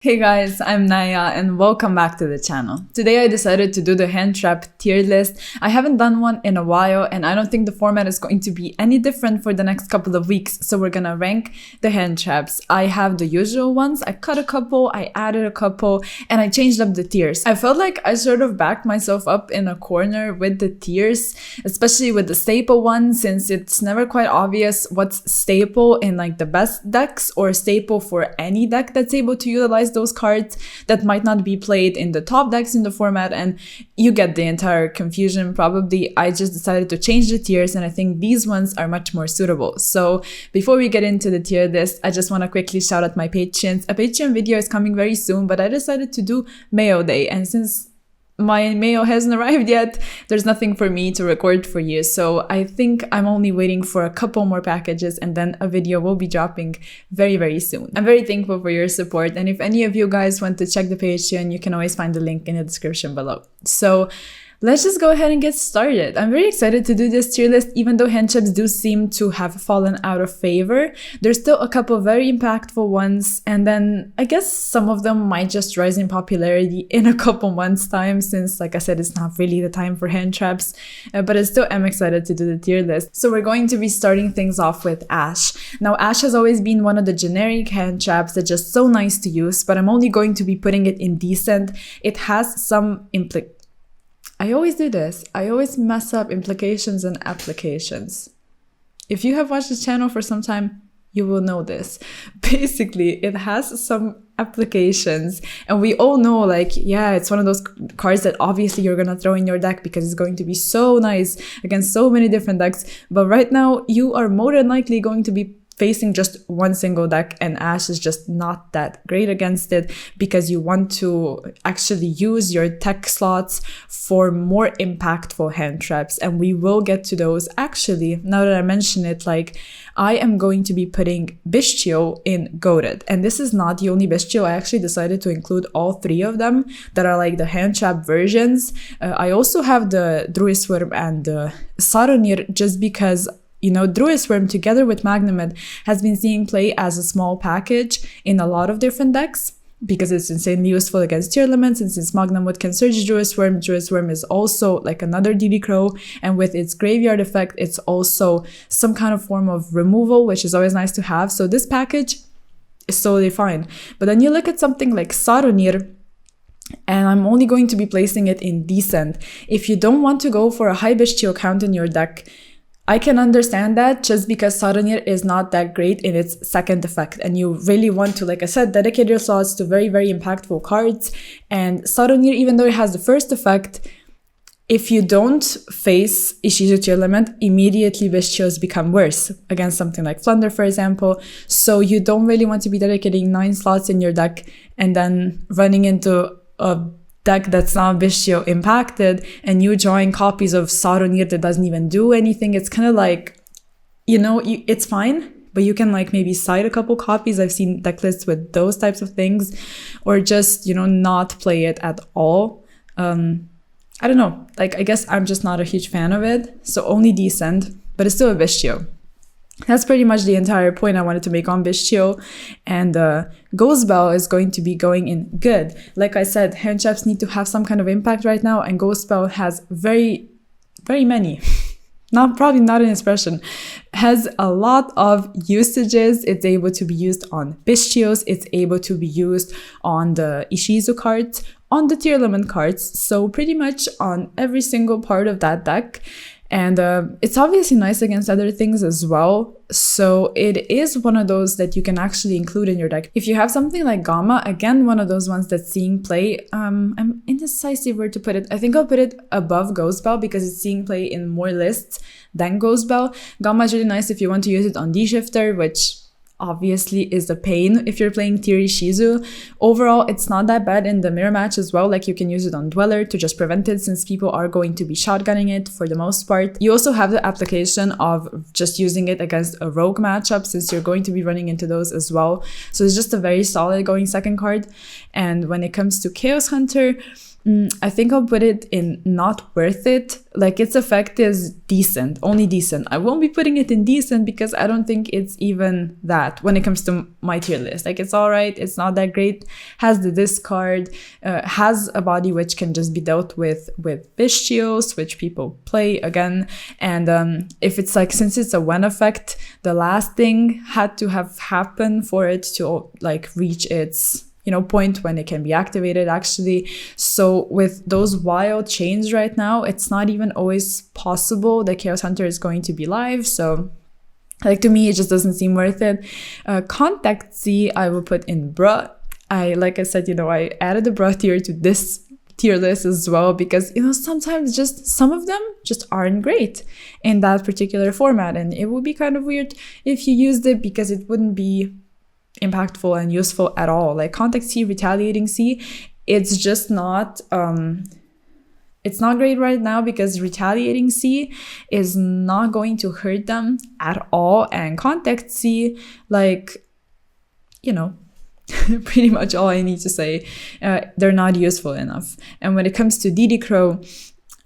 Hey guys, I'm Naya and welcome back to the channel. Today I decided to do the hand trap tier list. I haven't done one in a while and I don't think the format is going to be any different for the next couple of weeks, so we're gonna rank the hand traps. I have the usual ones, I cut a couple, I added a couple, and I changed up the tiers. I felt like I sort of backed myself up in a corner with the tiers, especially with the staple ones, since it's never quite obvious what's staple in like the best decks or staple for any deck that's able to utilize those cards that might not be played in the top decks in the format, and you get the entire confusion probably. I just decided to change the tiers and I think these ones are much more suitable. So before we get into the tier list, I just want to quickly shout out my Patreons. A Patreon video is coming very soon, but I decided to do Mayo Day, and since my mail hasn't arrived yet, there's nothing for me to record for you. So I think I'm only waiting for a couple more packages and then a video will be dropping very, very soon. I'm very thankful for your support. And if any of you guys want to check the Patreon, you can always find the link in the description below. So let's just go ahead and get started. I'm very excited to do this tier list, even though hand traps do seem to have fallen out of favor. There's still a couple very impactful ones, and then I guess some of them might just rise in popularity in a couple months' time, since, like I said, it's not really the time for hand traps, but I still am excited to do the tier list. So we're going to be starting things off with Ash. Now, Ash has always been one of the generic hand traps that's just so nice to use, but I'm only going to be putting it in decent. It has some I always do this. I always mess up implications and applications. If you have watched this channel for some time, you will know this. Basically, it has some applications, and we all know, like, yeah, it's one of those cards that obviously you're gonna throw in your deck because it's going to be so nice against so many different decks. But right now, you are more than likely going to be facing just one single deck, and Ash is just not that great against it because you want to actually use your tech slots for more impactful hand traps, and we will get to those. Actually, now that I mention it, like, I am going to be putting Bestial in Goated, and this is not the only Bestial. I actually decided to include all three of them that are like the hand trap versions. I also have the Druisworm and the Saronir, just because, you know, Druisworm together with Magnemite has been seeing play as a small package in a lot of different decks because it's insanely useful against tier elements, and since Magnemite can search Druisworm, Druisworm is also like another DD Crow, and with its graveyard effect, it's also some kind of form of removal, which is always nice to have. So this package is totally fine. But then you look at something like Saronir, and I'm only going to be placing it in decent. If you don't want to go for a high Bestial count in your deck, I can understand that, just because Saronir is not that great in its second effect, and you really want to, like I said, dedicate your slots to very, very impactful cards. And Saronir, even though it has the first effect, if you don't face Ishizu tier element, immediately Bestials become worse against something like Flunder, for example. So you don't really want to be dedicating 9 slots in your deck and then running into a deck that's not Bestial impacted and you drawing copies of Saronir that doesn't even do anything. It's kind of like, you know, it's fine, but you can like maybe side a couple copies. I've seen deck lists with those types of things, or just, you know, not play it at all. I don't know, like, I guess I'm just not a huge fan of it, so only decent, but it's still a Bestial. That's pretty much the entire point I wanted to make on Bestial, and Ghostbell is going to be going in good. Like I said, hand traps need to have some kind of impact right now, and Ghostbell has very, very many. Probably not an expression, has a lot of usages. It's able to be used on Bestials, it's able to be used on the Ishizu cards, on the tier element cards, so pretty much on every single part of that deck. And it's obviously nice against other things as well. So it is one of those that you can actually include in your deck. If you have something like Gamma, again, one of those ones that's seeing play, I'm indecisive where to put it. I think I'll put it above Ghostbell because it's seeing play in more lists than Ghostbell. Gamma is really nice if you want to use it on D-Shifter, which obviously is a pain if you're playing tier Ishizu. Overall, it's not that bad in the mirror match as well. Like, you can use it on Dweller to just prevent it, since people are going to be shotgunning it for the most part. You also have the application of just using it against a rogue matchup, since you're going to be running into those as well. So it's just a very solid going second card. And when it comes to Chaos Hunter, I think I'll put it in not worth it. Like, its effect is decent, only decent. I won't be putting it in decent because I don't think it's even that when it comes to my tier list. Like, it's all right, it's not that great, has the discard, has a body which can just be dealt with Bestios, which people play again. And if it's like, since it's a when effect, the last thing had to have happened for it to like reach its point when it can be activated actually. So with those wild chains right now, it's not even always possible that Chaos Hunter is going to be live. So like, to me, it just doesn't seem worth it. Contact Z, I will put in bruh. Like I said, I added the bruh tier to this tier list as well because, sometimes just some of them just aren't great in that particular format. And it would be kind of weird if you used it because it wouldn't be impactful and useful at all. Like Contact C, Retaliating C, it's just not it's not great right now because Retaliating C is not going to hurt them at all, and Contact C, like, pretty much all I need to say, they're not useful enough. And when it comes to DD Crow,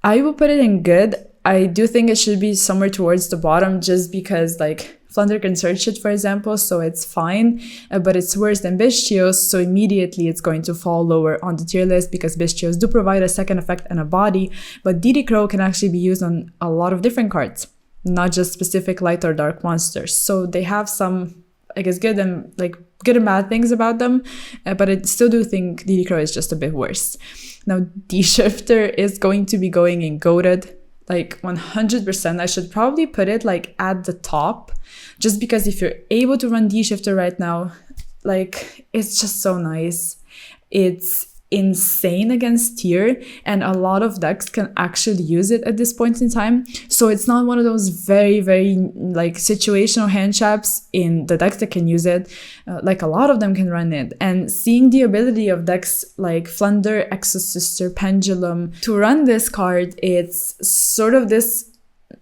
I will put it in good. I do think it should be somewhere towards the bottom just because, like, Flunder can search it, for example, so it's fine, but it's worse than Bestios, so immediately it's going to fall lower on the tier list because Bestios do provide a second effect and a body, but DD Crow can actually be used on a lot of different cards, not just specific light or dark monsters. So they have some, I guess, good and bad things about them, but I still do think DD Crow is just a bit worse. Now, D-Shifter is going to be going in goated, like 100%. I should probably put it like at the top, just because if you're able to run D-Shifter right now, like, it's just so nice. It's insane against tier, and a lot of decks can actually use it at this point in time. So it's not one of those very, very like situational hand traps in the decks that can use it. Like, a lot of them can run it, and seeing the ability of decks like Flunder, Exosister, Pendulum to run this card, it's sort of this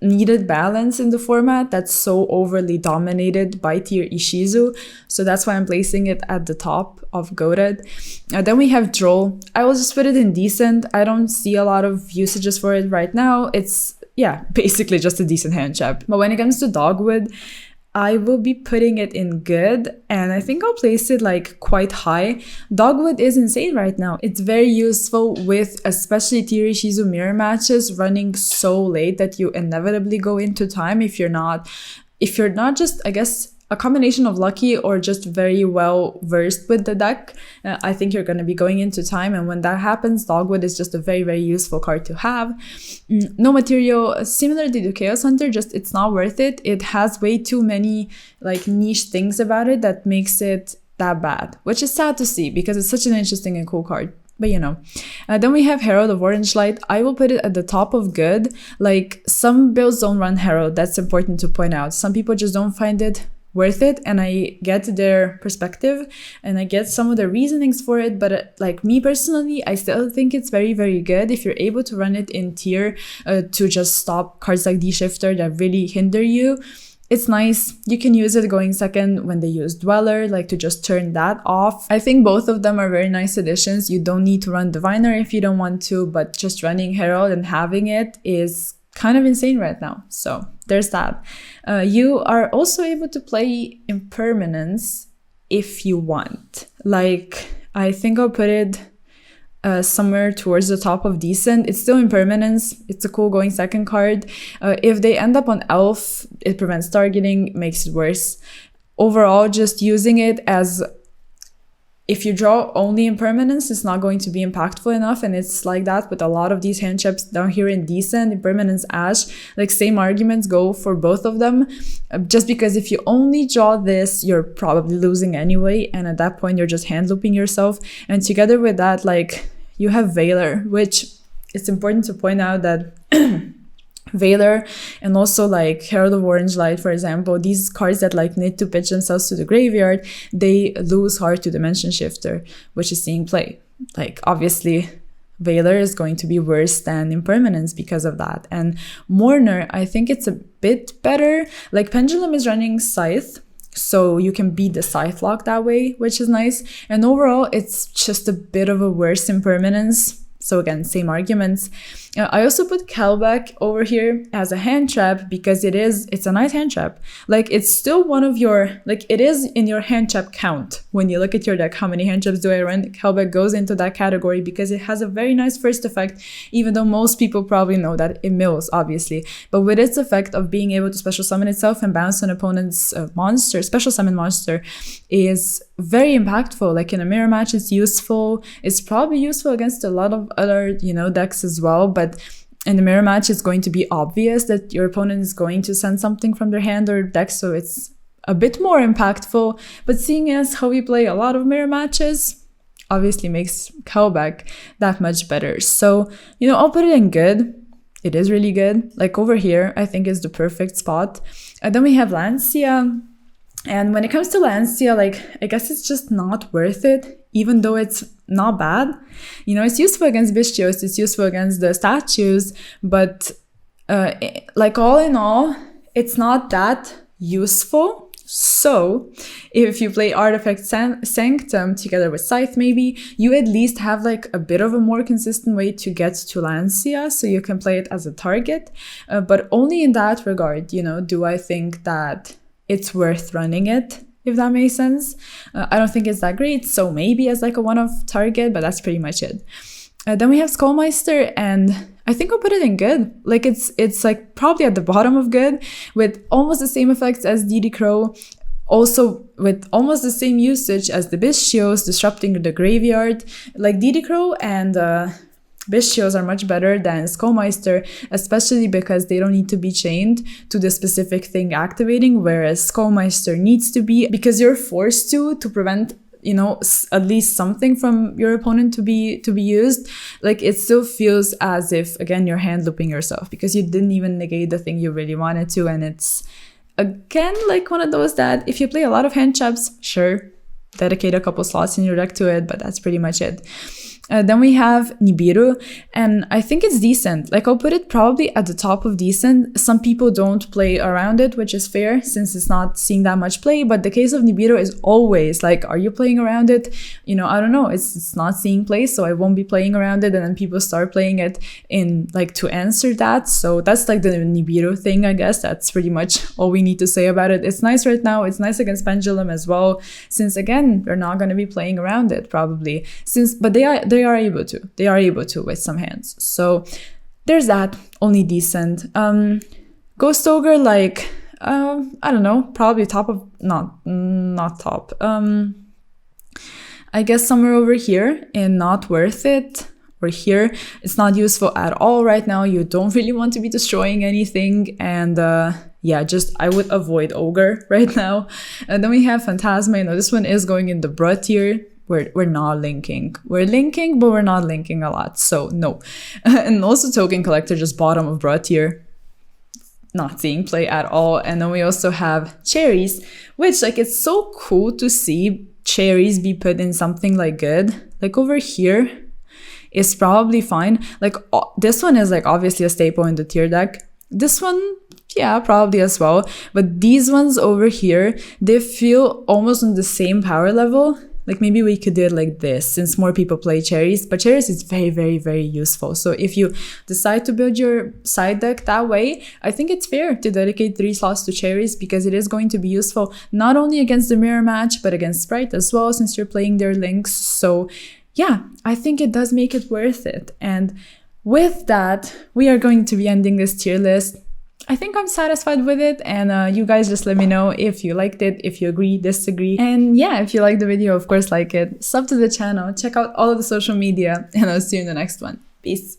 needed balance in the format that's so overly dominated by tier Ishizu. So that's why I'm placing it at the top of goated. Then we have Droll. I will just put it in decent. I don't see a lot of usages for it right now. It's, basically just a decent hand trap. But when it comes to Dogwood, I will be putting it in good, and I think I'll place it like quite high. Dogwood is insane right now. It's very useful with especially tier Ishizu mirror matches running so late that you inevitably go into time if you're not just, I guess, a combination of lucky or just very well versed with the deck. I think you're going to be going into time, and when that happens, Dogwood is just a very, very useful card to have. No material, similarly to Chaos Hunter, just it's not worth it. It has way too many like niche things about it that makes it that bad, which is sad to see because it's such an interesting and cool card. But then we have Herald of Orange Light. I will put it at the top of good. Like, some builds don't run Herald. That's important to point out. Some people just don't find it worth it, and I get their perspective and I get some of the reasonings for it, but like me personally, I still think it's very, very good if you're able to run it in tier to just stop cards like D-Shifter that really hinder you. It's nice. You can use it going second when they use Dweller, like to just turn that off. I think both of them are very nice additions. You don't need to run Diviner if you don't want to, but just running Herald and having it is kind of insane right now. So there's that. You are also able to play Impermanence if you want. Like, I think I'll put it somewhere towards the top of decent. It's still Impermanence. It's a cool going second card. If they end up on Elf, it prevents targeting, makes it worse. Overall, just using it as, if you draw only Impermanence, it's not going to be impactful enough, and it's like that with a lot of these hand traps down here in decent. Impermanence, Ash, like, same arguments go for both of them, just because if you only draw this, you're probably losing anyway, and at that point you're just hand looping yourself. And together with that, like, you have Veiler, which it's important to point out that Veiler and also like Herald of Orange Light, for example, these cards that like need to pitch themselves to the graveyard, they lose hard to Dimension Shifter, which is seeing play. Like, obviously Veiler is going to be worse than Impermanence because of that. And Mourner, I think it's a bit better. Like, Pendulum is running Scythe, so you can beat the Scythe lock that way, which is nice. And overall, it's just a bit of a worse Impermanence. So again, same arguments. I also put Kelbeck over here as a hand trap because it's a nice hand trap. Like it's still one of your, like it is in your hand trap count. When you look at your deck, how many hand traps do I run? Kelbeck goes into that category because it has a very nice first effect, even though most people probably know that it mills, obviously. But with its effect of being able to special summon itself and bounce an opponent's monster, special summon monster, is very impactful. Like in a mirror match, it's useful. It's probably useful against a lot of other, decks as well. But in the mirror match, it's going to be obvious that your opponent is going to send something from their hand or deck, so it's a bit more impactful. But seeing as how we play a lot of mirror matches, obviously makes Kelbeck that much better. So, I'll put it in good. It is really good. Like over here, I think is the perfect spot. And then we have Lancia. And when it comes to Lancia, like, I guess it's just not worth it, even though it's not bad. It's useful against Bishios, it's useful against the statues, but like all in all, it's not that useful. So if you play Artifact Sanctum together with Scythe, maybe, you at least have like a bit of a more consistent way to get to Lancia, so you can play it as a target. But only in that regard, do I think that it's worth running it, if that makes sense. I don't think it's that great, so maybe as like a one-off target, but that's pretty much it. Then we have Skullmeister, and I think I'll put it in good. Like it's like probably at the bottom of good, with almost the same effects as DD Crow, also with almost the same usage as the Bishios, disrupting the graveyard. Like DD Crow and Bishios are much better than Skullmeister, especially because they don't need to be chained to the specific thing activating, whereas Skullmeister needs to be, because you're forced to prevent, at least something from your opponent to be used. Like it still feels as if, again, you're hand looping yourself because you didn't even negate the thing you really wanted to. And it's, again, like one of those that if you play a lot of hand traps, sure, dedicate a couple slots in your deck to it, but that's pretty much it. Then we have Nibiru, and I think it's decent. Like, I'll put it probably at the top of decent. Some people don't play around it, which is fair since it's not seeing that much play. But the case of Nibiru is always like, are you playing around it? I don't know. It's not seeing play, so I won't be playing around it. And then people start playing it in like to answer that. So that's like the Nibiru thing, I guess. That's pretty much all we need to say about it. It's nice right now. It's nice against Pendulum as well, since again, they're not going to be playing around it probably. But they are able to. They are able to with some hands. So there's that. Only decent. Ghost Ogre, like, I don't know, probably top of, not top. I guess somewhere over here in not worth it. Or here, it's not useful at all right now. You don't really want to be destroying anything. And yeah, just I would avoid Ogre right now. And then we have Phantasma. This one is going in the Bra tier. We're not linking. We're linking, but we're not linking a lot. So no. And also Token Collector, just bottom of Bra tier. Not seeing play at all. And then we also have Cherries, which like it's so cool to see Cherries be put in something like good. Like over here is probably fine. Like this one is like obviously a staple in the tier deck. This one, yeah, probably as well. But these ones over here, they feel almost on the same power level. Like maybe we could do it like this since more people play Cherries, but Cherries is very, very, very useful. So if you decide to build your side deck that way, I think it's fair to dedicate 3 slots to Cherries because it is going to be useful not only against the mirror match, but against Sprite as well since you're playing their links. So yeah, I think it does make it worth it. And with that, we are going to be ending this tier list. I think I'm satisfied with it, and you guys just let me know if you liked it, if you agree, disagree. And yeah, if you liked the video, of course, like it, sub to the channel, check out all of the social media, and I'll see you in the next one. Peace.